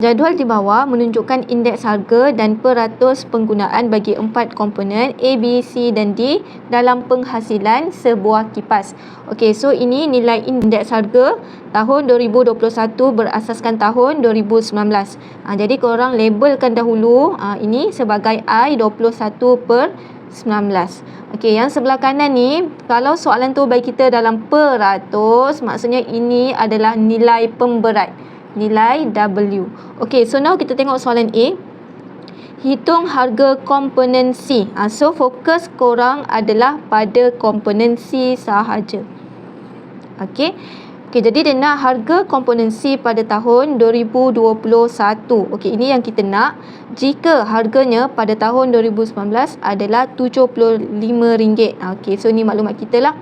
Jadual di bawah menunjukkan indeks harga dan peratus penggunaan bagi 4 komponen A, B, C dan D dalam penghasilan sebuah kipas. Okey, so ini nilai indeks harga tahun 2021 berasaskan tahun 2019. Jadi korang labelkan dahulu ini sebagai I21/19. Okey, yang sebelah kanan ni, kalau soalan tu bagi kita dalam peratus, maksudnya ini adalah nilai pemberat, nilai W. Okey, so now kita tengok soalan A. Hitung harga komponen C. So fokus korang adalah pada komponen C sahaja. Okey. Okey, jadi dia nak harga komponen C pada tahun 2021. Okey, ini yang kita nak. Jika harganya pada tahun 2019 adalah RM75. Okey, so ni maklumat kita lah.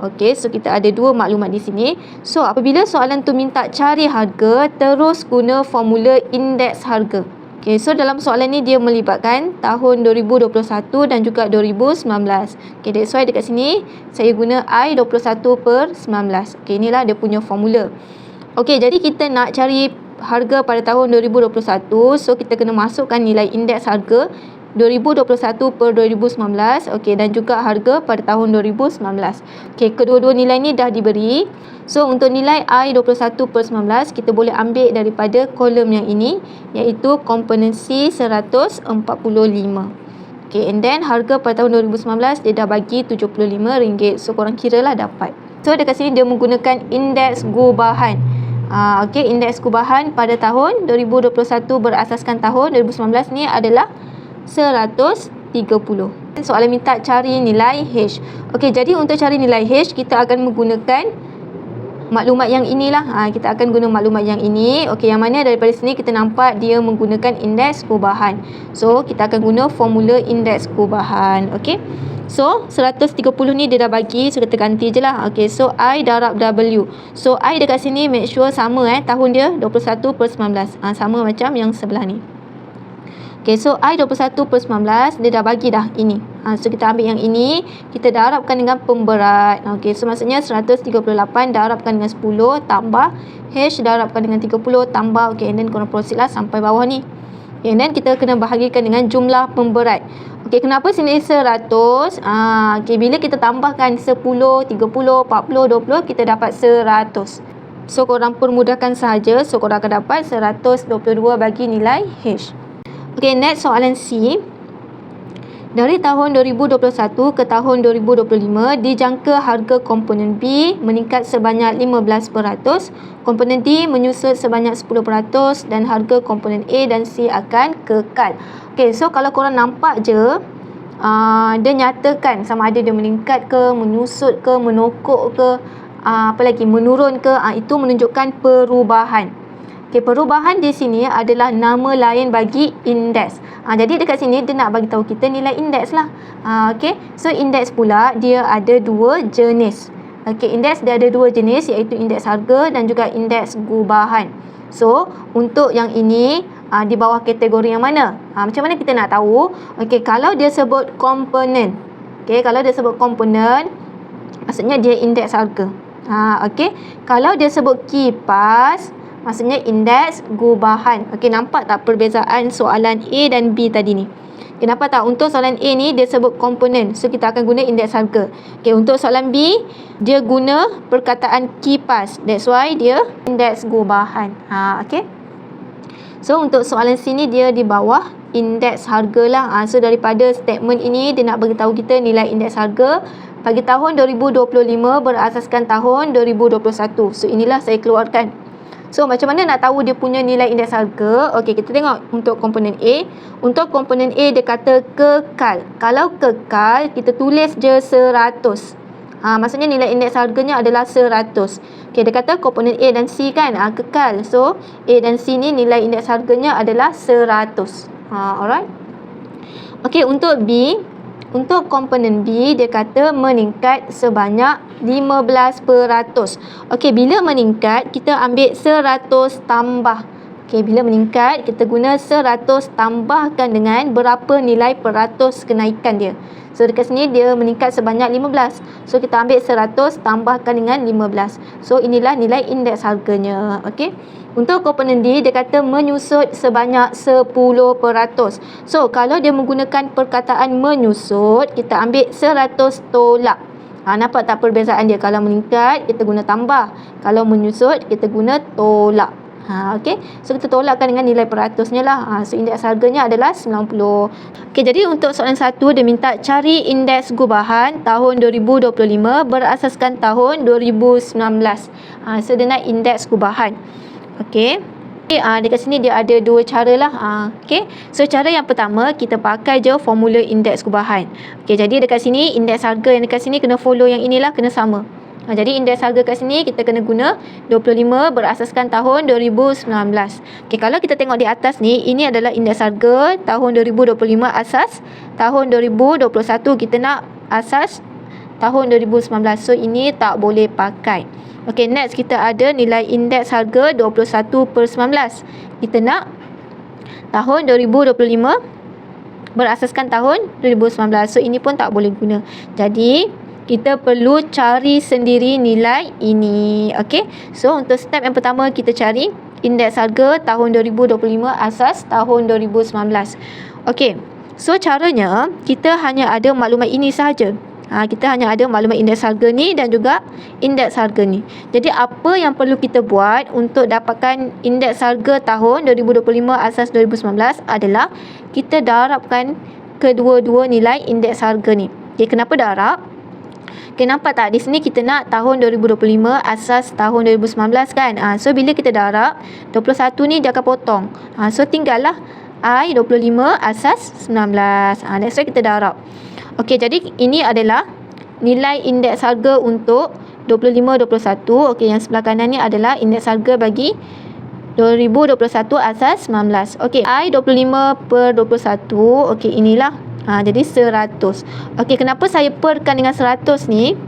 Okey, so kita ada dua maklumat di sini. So, apabila soalan tu minta cari harga, terus guna formula indeks harga. Okey, so dalam soalan ni dia melibatkan tahun 2021 dan juga 2019. Okey, that's why dekat sini saya guna I21/19. Okey, inilah dia punya formula. Okey, jadi kita nak cari harga pada tahun 2021. So, kita kena masukkan nilai indeks harga 2021/2019. Okey, dan juga harga pada tahun 2019. Okey, kedua-dua nilai ni dah diberi. So, untuk nilai I21/19 kita boleh ambil daripada kolom yang ini, iaitu komponen C 145. Okey, and then harga pada tahun 2019 dia dah bagi RM75. So, korang kiralah dapat. So, dekat sini dia menggunakan indeks gubahan. Okey, indeks gubahan pada tahun 2021 berasaskan tahun 2019 ni adalah 130. Soalan minta cari nilai H. Okey, jadi untuk cari nilai H, kita akan menggunakan maklumat yang inilah. Kita akan guna maklumat yang ini. Okey, yang mana daripada sini kita nampak dia menggunakan indeks gubahan. So, kita akan guna formula indeks gubahan. Okey. So, 130 ni dia dah bagi, so kita ganti je lah. Okey, so I darab W. So, I dekat sini make sure sama tahun dia 21/19. Sama macam yang sebelah ni. Okey, so I21/19 dia dah bagi dah ini. So kita ambil yang ini, kita darabkan dengan pemberat. Okey, so maksudnya 138 darabkan dengan 10 tambah H darabkan dengan 30 tambah. Okey, and then korang proceed lah sampai bawah ni. Okay, and then kita kena bahagikan dengan jumlah pemberat. Okey, kenapa sini 100? Okey, bila kita tambahkan 10, 30, 40, 20, kita dapat 100. So korang permudahkan sahaja. So korang akan dapat 122 bagi nilai H. Okey, next soalan C. Dari tahun 2021 ke tahun 2025, dijangka harga komponen B meningkat sebanyak 15%, komponen D menyusut sebanyak 10% dan harga komponen A dan C akan kekal. Okey, so kalau korang nampak je, dia nyatakan sama ada dia meningkat ke, menyusut ke, menokok ke, apa lagi, menurun ke, itu menunjukkan perubahan. Okey, perubahan di sini adalah nama lain bagi indeks. Jadi dekat sini dia nak bagi tahu kita nilai indeks lah. Okey, so indeks pula dia ada dua jenis. Okey, indeks dia ada dua jenis, iaitu indeks harga dan juga indeks gubahan. So, untuk yang ini di bawah kategori yang mana? Macam mana kita nak tahu? Okey, kalau dia sebut komponen. Okey, kalau dia sebut komponen, maksudnya dia indeks harga. Okey, kalau dia sebut kipas, maksudnya indeks gubahan. Okey, nampak tak perbezaan soalan A dan B tadi ni? Okay, nampak tak? Untuk soalan A ni dia sebut komponen. So, kita akan guna indeks harga. Okey, untuk soalan B, dia guna perkataan kipas. That's why dia indeks gubahan. Okey. So, untuk soalan C ni dia di bawah indeks harga lah. So, daripada statement ini, dia nak beritahu kita nilai indeks harga bagi tahun 2025 berasaskan tahun 2021. So, inilah saya keluarkan. So, macam mana nak tahu dia punya nilai indeks harga? Okey, kita tengok untuk komponen A. Untuk komponen A, dia kata kekal. Kalau kekal, kita tulis je 100. Maksudnya nilai indeks harganya adalah 100. Okey, dia kata komponen A dan C kan, kekal. So, A dan C ni nilai indeks harganya adalah 100. Alright. Okey, untuk B. Untuk komponen B, dia kata meningkat sebanyak 15%. Okey, bila meningkat, kita ambil 100 tambah. Okey, bila meningkat, kita guna 100 tambahkan dengan berapa nilai peratus kenaikan dia. So dekat sini dia meningkat sebanyak 15. So kita ambil 100 tambahkan dengan 15. So inilah nilai indeks harganya. Okey. Untuk komponen D, dia kata menyusut sebanyak 10%. So kalau dia menggunakan perkataan menyusut, kita ambil 100 tolak. Nampak tak perbezaan dia? Kalau meningkat, kita guna tambah. Kalau menyusut, kita guna tolak. Okey. So kita tolakkan dengan nilai peratusnya lah. So indeks harganya adalah 90. Okey, jadi untuk soalan 1 dia minta cari indeks gubahan tahun 2025 berasaskan tahun 2019. So dia nak indeks gubahan. Okey. Dekat sini dia ada dua cara lah. Okey. So cara yang pertama, kita pakai je formula indeks gubahan. Okey, jadi dekat sini indeks harga yang dekat sini kena follow yang inilah, kena sama. Jadi indeks harga kat sini kita kena guna 25 berasaskan tahun 2019. Okey, kalau kita tengok di atas ni, ini adalah indeks harga tahun 2025 asas tahun 2021, kita nak asas tahun 2019. So ini tak boleh pakai. Okey, next kita ada nilai indeks harga 21/19. Kita nak tahun 2025 berasaskan tahun 2019. So ini pun tak boleh guna. Jadi kita perlu cari sendiri nilai ini. Okey. So untuk step yang pertama, kita cari indeks harga tahun 2025 asas tahun 2019. Okey. So caranya, kita hanya ada maklumat ini sahaja. Kita hanya ada maklumat indeks harga ni dan juga indeks harga ni. Jadi apa yang perlu kita buat untuk dapatkan indeks harga tahun 2025 asas 2019 adalah kita darabkan kedua-dua nilai indeks harga ni. Okay, kenapa darab? Okay, nampak tak? Di sini kita nak tahun 2025 asas tahun 2019 kan? So bila kita darab, 21 ni dia akan potong. So tinggallah I 25 asas 19. That's why kita darab. Okey, jadi ini adalah nilai indeks harga untuk 25-21. Okey, yang sebelah kanan ni adalah indeks harga bagi 2021 asas 19. Okey, I 25/21. Okey, inilah. Jadi 100. Okey, kenapa saya perkan dengan 100 ni?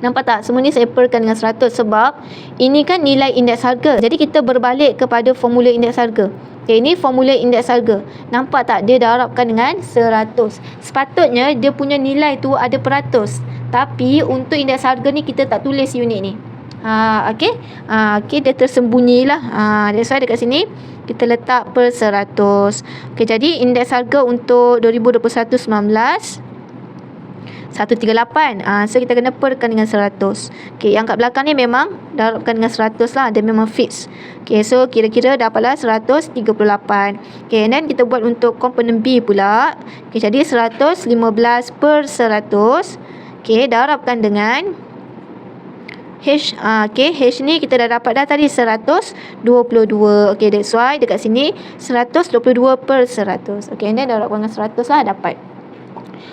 Nampak tak? Semua ni saya perkan dengan 100 sebab ini kan nilai indeks harga. Jadi kita berbalik kepada formula indeks harga. Okay, ini formula indeks harga. Nampak tak? Dia darabkan dengan 100. Sepatutnya dia punya nilai tu ada peratus. Tapi untuk indeks harga ni kita tak tulis unit ni. Okey. Okey, dia tersembunyi lah. That's why dekat sini kita letak per 100. Okey, jadi indeks harga untuk 2021 19 138. So kita kena perkan dengan 100. Okey, yang kat belakang ni memang darabkan dengan 100 lah. Dia memang fix. Okey, so kira-kira dapatlah 138. Okey, and then kita buat untuk komponen B pula. Okey, jadi 115/100. Okey, darabkan dengan H. Okey, H ni kita dah dapat dah tadi 122. Okey, that's why dekat sini 122/100. Okey, and then darabkan dengan 100 lah, dapat.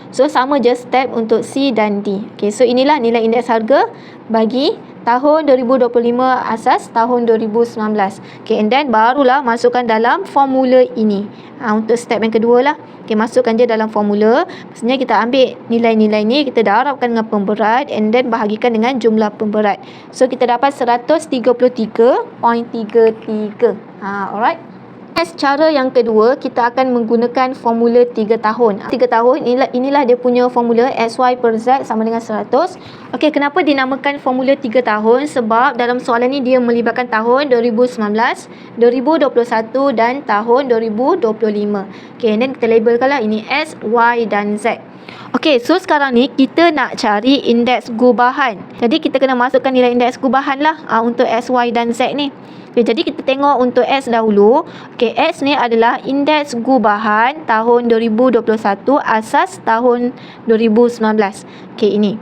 So sama je step untuk C dan D. Okay, so inilah nilai indeks harga bagi tahun 2025 asas tahun 2019. Okay, and then barulah masukkan dalam formula ini. Untuk step yang kedua lah. Okay, masukkan je dalam formula. Maksudnya kita ambil nilai-nilai ni, kita darabkan dengan pemberat and then bahagikan dengan jumlah pemberat. So kita dapat 133.33. Alright. Cara yang kedua, kita akan menggunakan formula 3 tahun. 3 tahun inilah dia punya formula SY per Z sama dengan 100. Okey, kenapa dinamakan formula 3 tahun? Sebab dalam soalan ni dia melibatkan tahun 2019, 2021 dan tahun 2025. Okey, then kita labelkanlah ini S, Y dan Z. Okey, so sekarang ni kita nak cari indeks gubahan. Jadi kita kena masukkan nilai indeks gubahan lah untuk S, Y dan Z ni. Okay, jadi kita tengok untuk S dahulu. Okay, S ni adalah indeks gubahan tahun 2021 asas tahun 2019. Okay, ini.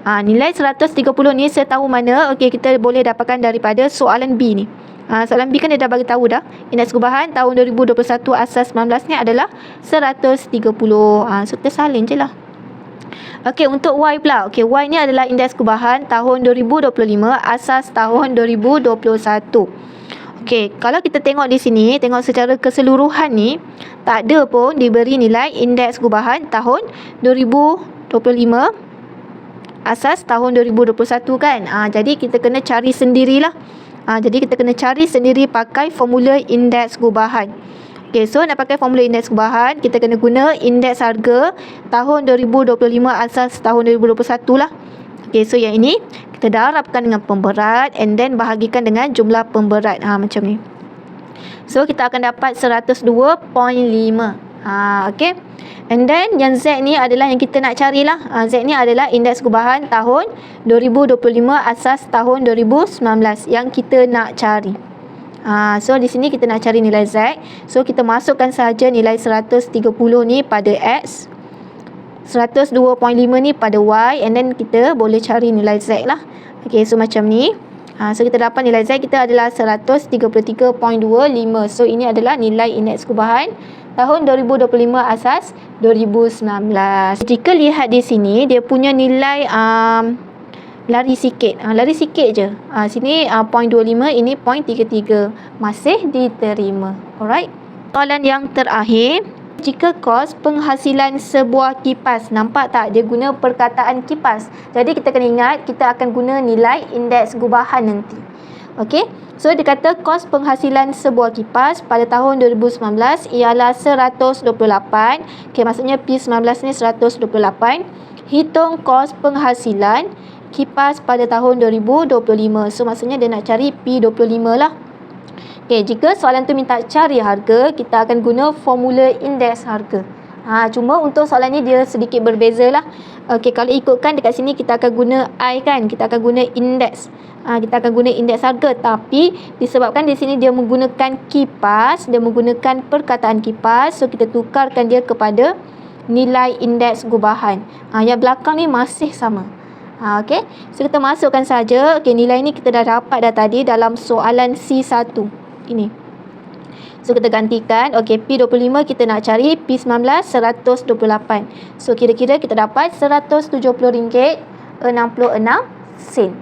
Nilai 130 ni saya tahu mana. Okay, kita boleh dapatkan daripada soalan B ni. Soalan B kan dia dah bagi tahu dah. Indeks gubahan tahun 2021 asas 19 ni adalah 130. So kita salin je lah. Okey, untuk Y pula. Okey, Y ni adalah indeks gubahan tahun 2025 asas tahun 2021. Okey, kalau kita tengok di sini, tengok secara keseluruhan ni, tak ada pun diberi nilai indeks gubahan tahun 2025 asas tahun 2021 kan. Jadi kita kena cari sendirilah. Jadi kita kena cari sendiri pakai formula indeks gubahan. Okey, so nak pakai formula indeks gubahan, kita kena guna indeks harga tahun 2025 asas tahun 2021 lah. Okey, so yang ini kita darabkan dengan pemberat and then bahagikan dengan jumlah pemberat. Macam ni. So kita akan dapat 102.5. Okey. And then yang Z ni adalah yang kita nak carilah. Z ni adalah indeks gubahan tahun 2025 asas tahun 2019 yang kita nak cari. So di sini kita nak cari nilai Z. So kita masukkan saja nilai 130 ni pada X, 102.5 ni pada Y, and then kita boleh cari nilai Z lah. Okey, so macam ni. So kita dapat nilai Z kita adalah 133.25. So ini adalah nilai indeks gubahan tahun 2025 asas 2019. Jika lihat di sini, dia punya nilai lari sikit. Lari sikit je. Sini 0.25, ini 0.33. Masih diterima. Alright. Soalan yang terakhir. Jika kos penghasilan sebuah kipas, nampak tak dia guna perkataan kipas. Jadi kita kena ingat, kita akan guna nilai indeks gubahan nanti. Okey. So dia kata kos penghasilan sebuah kipas pada tahun 2019 ialah 128. Okey, maksudnya P19 ni 128. Hitung kos penghasilan kipas pada tahun 2025. So maksudnya dia nak cari P25 lah. Okey, jika soalan tu minta cari harga, kita akan guna formula indeks harga. Cuma untuk soalan ni dia sedikit berbeza lah. Okey, kalau ikutkan dekat sini kita akan guna I kan, kita akan guna indeks. Kita akan guna indeks harga, tapi disebabkan di sini dia menggunakan kipas, dia menggunakan perkataan kipas, so kita tukarkan dia kepada nilai indeks gubahan. Yang belakang ni masih sama. Okey, so kita masukkan saja. Okey, nilai ni kita dah dapat dah tadi dalam soalan C1 ini. So kita gantikan. Okey, P25 kita nak cari, P19 128. So kira-kira kita dapat RM170.66.